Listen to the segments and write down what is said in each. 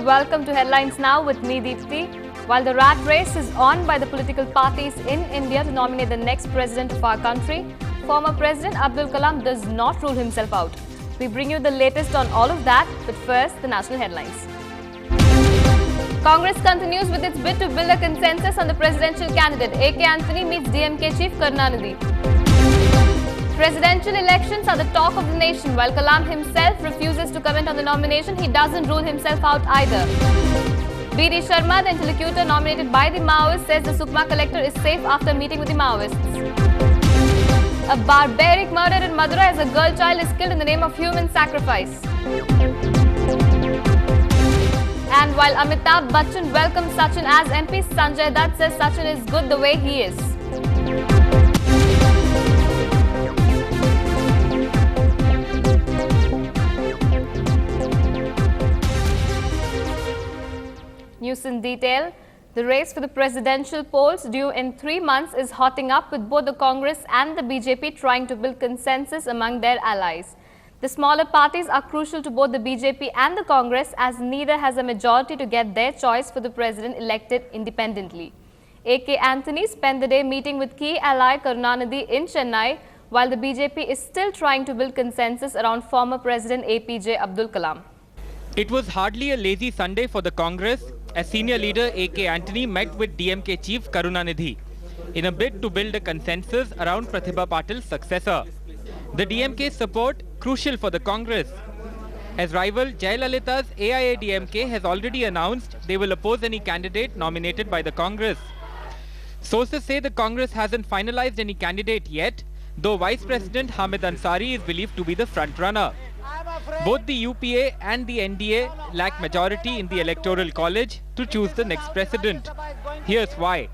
and welcome to Headlines Now with me, Deepthi. While the rat race is on by the political parties in India to nominate the next president of our country, former President Abdul Kalam does not rule himself out. We bring you the latest on all of that, but first, the national headlines. Congress continues with its bid to build a consensus on the presidential candidate. A.K. Anthony meets DMK chief Karunanidhi. Presidential elections are the talk of the nation. While Kalam himself refuses to comment on the nomination, he doesn't rule himself out either. B.D. Sharma, the interlocutor nominated by the Maoists, says the Sukma collector is safe after meeting with the Maoists. A barbaric murder in Madurai as a girl child is killed in the name of human sacrifice. And while Amitabh Bachchan welcomes Sachin as MP, Sanjay Dutt says Sachin is good the way he is. News in detail. The race for the presidential polls due in 3 months is hotting up, with both the Congress and the BJP trying to build consensus among their allies. The smaller parties are crucial to both the BJP and the Congress, as neither has a majority to get their choice for the president elected independently. A.K. Anthony spent the day meeting with key ally Karunanidhi in Chennai, while the BJP is still trying to build consensus around former President APJ Abdul Kalam. It was hardly a lazy Sunday for the Congress as senior leader A.K. Anthony met with DMK chief Karunanidhi in a bid to build a consensus around Pratibha Patil's successor. The DMK's support crucial for the Congress, as rival Jayalalitha's AIADMK has already announced they will oppose any candidate nominated by the Congress. Sources say the Congress hasn't finalized any candidate yet, though Vice President Hamid Ansari is believed to be the front-runner. Both the UPA and the NDA lack majority in the Electoral College to choose the next president. Here's why.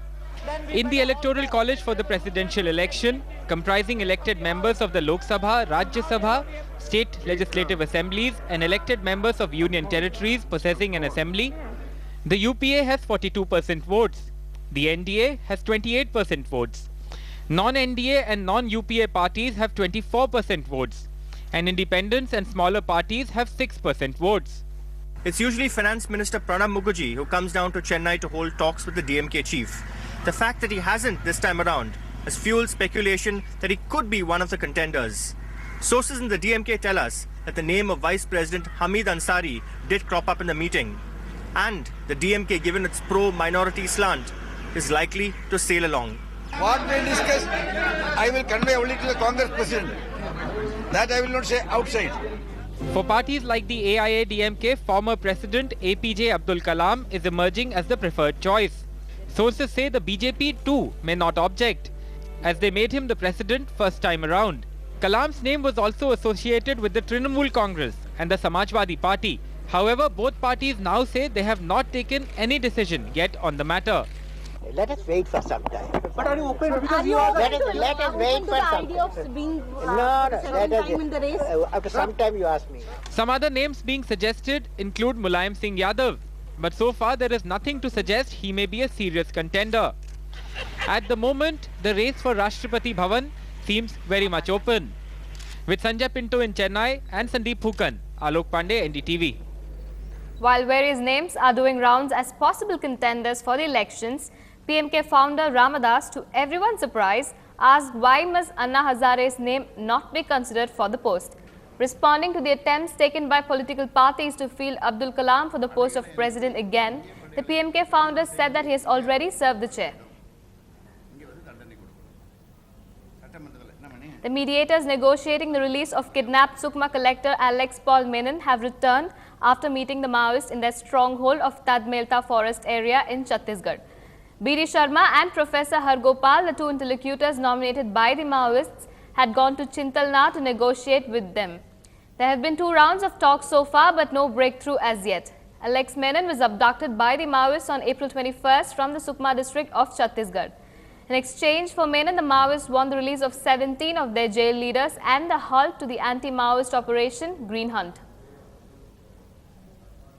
In the Electoral College for the presidential election, comprising elected members of the Lok Sabha, Rajya Sabha, state legislative assemblies and elected members of union territories possessing an assembly, the UPA has 42% votes. The NDA has 28% votes. Non-NDA and non-UPA parties have 24% votes, and independents and smaller parties have 6% votes. It's usually Finance Minister Pranab Mukherjee who comes down to Chennai to hold talks with the DMK chief. The fact that he hasn't this time around has fueled speculation that he could be one of the contenders. Sources in the DMK tell us that the name of Vice President Hamid Ansari did crop up in the meeting, and the DMK, given its pro-minority slant, is likely to sail along. What we discussed, I will convey only to the Congress President. That I will not say outside. For parties like the AIADMK, former President APJ Abdul Kalam is emerging as the preferred choice. Sources say the BJP too may not object, as they made him the president first time around. Kalam's name was also associated with the Trinamool Congress and the Samajwadi Party. However, both parties now say they have not taken any decision yet on the matter. Let us wait for some time. But are you open because you are Let us wait for some idea of being let us time in the race? After some time you ask me. Some other names being suggested include Mulayam Singh Yadav, but so far there is nothing to suggest he may be a serious contender. At the moment, the race for Rashtrapati Bhavan seems very much open. With Sanjay Pinto in Chennai and Sandeep Hukan, Alok Pandey, NDTV. While various names are doing rounds as possible contenders for the elections, PMK founder Ramadas, to everyone's surprise, asked why must Anna Hazare's name not be considered for the post. Responding to the attempts taken by political parties to field Abdul Kalam for the post of president again, the PMK founder said that he has already served the chair. The mediators negotiating the release of kidnapped Sukma collector Alex Paul Menon have returned after meeting the Maoists in their stronghold of Tadmelta forest area in Chhattisgarh. B.D. Sharma and Professor Hargopal, the two interlocutors nominated by the Maoists, had gone to Chintalna to negotiate with them. There have been 2 rounds of talks so far, but no breakthrough as yet. Alex Menon was abducted by the Maoists on April 21st from the Sukma district of Chhattisgarh. In exchange for Menon, the Maoists won the release of 17 of their jail leaders and the halt to the anti-Maoist operation Green Hunt.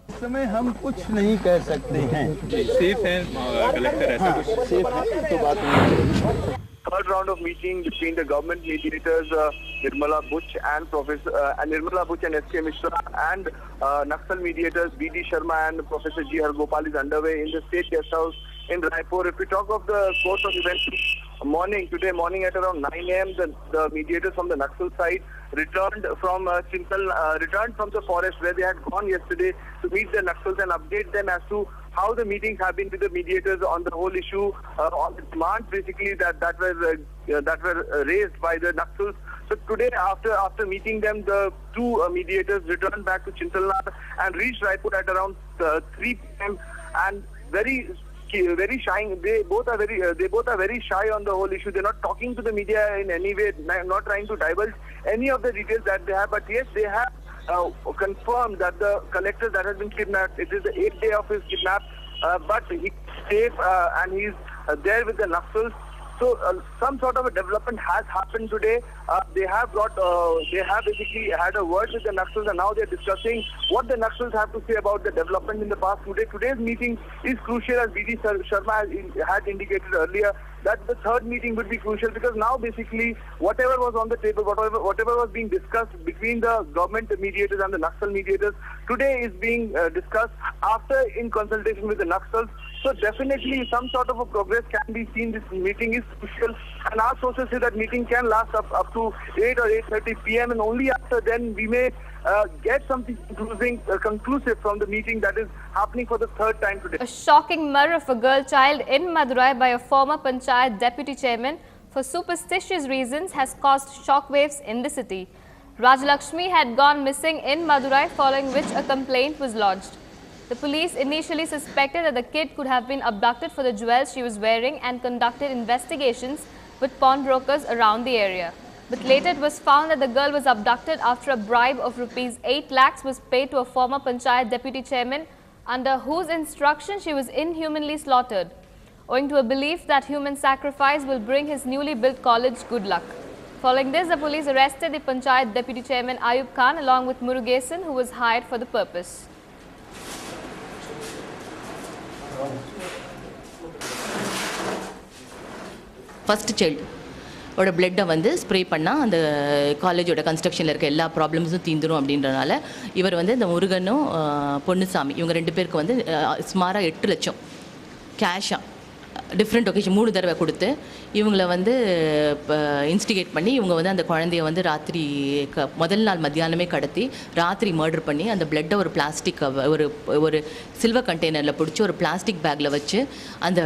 इस समय हम कुछ नहीं कह सकते हैं। Safe है collector, ऐसा कुछ सेफ है तो बात नहीं। third round of meeting between the government mediators Nirmala Buch and S.K. Mishra and Naxal mediators B.D. Sharma and Professor G. Hargopal is underway in the State Guest House in Raipur. If we talk of the course of events today morning at around 9 a.m., the mediators from the Naxal side returned from the forest where they had gone yesterday to meet the Naxals and update them as to how the meetings have been with the mediators on the whole issue, on the demands basically that were raised by the Naxals. So today, after meeting them, the two mediators returned back to Chintalnar and reached Raipur at around 3 p.m. and very shy. They both are very shy on the whole issue. They're not talking to the media in any way, not trying to divulge any of the details that they have. But yes, they have confirmed that the collector that has been kidnapped, it is the 8th day of his kidnap, but he's safe and he's there with the Naxals. So some sort of a development has happened today. They have basically had a word with the Naxals, and now they're discussing what the Naxals have to say about the development in the past 2 days. Today's meeting is crucial, as B.D. Sharma had indicated earlier, that the third meeting would be crucial, because now basically whatever was on the table, whatever was being discussed between the government mediators and the Naxal mediators, today is being discussed after in consultation with the Naxals. So definitely some sort of a progress can be seen. This meeting is crucial, and our sources say that meeting can last up to 8 or 8:30 p.m. and only after then we may get something conclusive from the meeting that is happening for the third time today. A shocking murder of a girl child in Madurai by a former Panchayat deputy chairman for superstitious reasons has caused shockwaves in the city. Rajalakshmi had gone missing in Madurai, following which a complaint was lodged. The police initially suspected that the kid could have been abducted for the jewels she was wearing and conducted investigations with pawnbrokers around the area. But later it was found that the girl was abducted after a bribe of rupees 8 lakhs was paid to a former Panchayat deputy chairman, under whose instruction she was inhumanly slaughtered, owing to a belief that human sacrifice will bring his newly built college good luck. Following this, the police arrested the Panchayat deputy chairman Ayub Khan along with Murugesan, who was hired for the purpose. First child ஓட பிளட்டை வந்து spray பண்ணால் அந்த காலேஜோட கன்ஸ்ட்ரக்ஷனில் இருக்க எல்லா ப்ராப்ளம்ஸும் தீந்துரும் அப்படின்றனால இவர் வந்து இந்த முருகனும் பொன்னுசாமி இவங்க 2 பேருக்கு வந்து சுமாராக 8 லட்சம் கேஷாக டிஃப்ரெண்ட் ஒகேஷன் 3 தடவை கொடுத்து இவங்கள வந்து இன்ஸ்டிகேட் பண்ணி இவங்க வந்து அந்த குழந்தைய வந்து ராத்திரி முதல் நாள் மத்தியானமே கடத்தி ராத்திரி மர்டர் பண்ணி அந்த பிளட்டை ஒரு பிளாஸ்டிக் ஒரு சில்வர் கண்டெய்னரில் பிடிச்சி ஒரு பிளாஸ்டிக் பேக்கில் வச்சு அந்த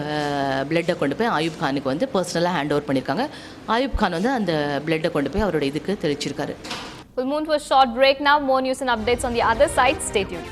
பிளட்டை கொண்டு போய் ஆயூப் கானுக்கு வந்து பர்சனலாக ஹேண்ட் ஓவர் பண்ணியிருக்காங்க. ஆயூப் கான் வந்து அந்த பிளட்டை கொண்டு போய் அவரோட இதுக்கு தெளிச்சிருக்காரு. We'll move to a short break now. More news and updates on the other side. Stay tuned.